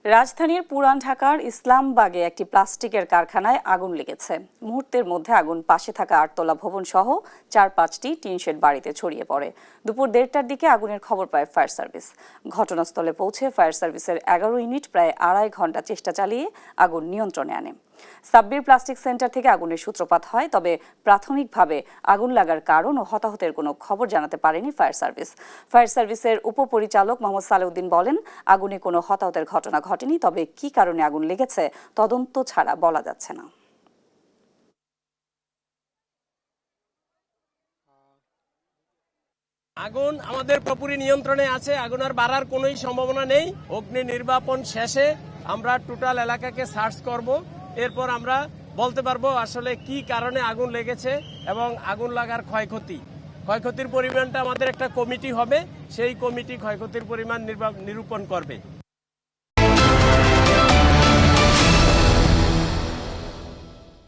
রাজধানীর পুরান ঢাকার ইসলামবাগে একটি প্লাস্টিকের কারখানায় আগুন লেগেছে। মুহূর্তের মধ্যে আগুন পাশে থাকা 8তলা ভবন সহ 4-5টি টিনশেড বাড়িতে ছড়িয়ে পড়ে। দুপুর 1:30টার দিকে আগুনের খবর পায় ফায়ার সার্ভিস। ঘটনাস্থলে পৌঁছে ফায়ার সার্ভিসের 11 ইউনিট প্রায় 2.5 ঘন্টা চেষ্টা চালিয়ে আগুন নিয়ন্ত্রণে আনে। সাব্বির প্লাস্টিক সেন্টার থেকে আগুনের সূত্রপাত হয়, তবে প্রাথমিকভাবে আগুন লাগার কারণ ও হতাহতের কোনো খবর জানাতে পারেনি ফায়ার সার্ভিস। ফায়ার সার্ভিসের উপপরিচালক মোহাম্মদ সালেউদ্দিন বলেন, আগুনে কোনো হতাহতের ঘটনা ঘটেনি, তবে কি কারণে আগুন লেগেছে তদন্ত ছাড়া বলা যাচ্ছে না। আগুন আমাদের পুরোপুরি নিয়ন্ত্রণে আছে। আগুন আর বাড়ার কোনোই সম্ভাবনা নেই। অগ্নি নির্বাপন শেষে আমরা টোটাল এলাকাকে সার্চ করব। এরপর আমরা বলতে পারবো আসলে কি কারণে আগুন লেগেছে এবং আগুন লাগার ক্ষয়ক্ষতির পরিমাণটা আমাদের একটা কমিটি হবে, সেই কমিটি ক্ষয়ক্ষতির পরিমাণ নিরূপণ করবে।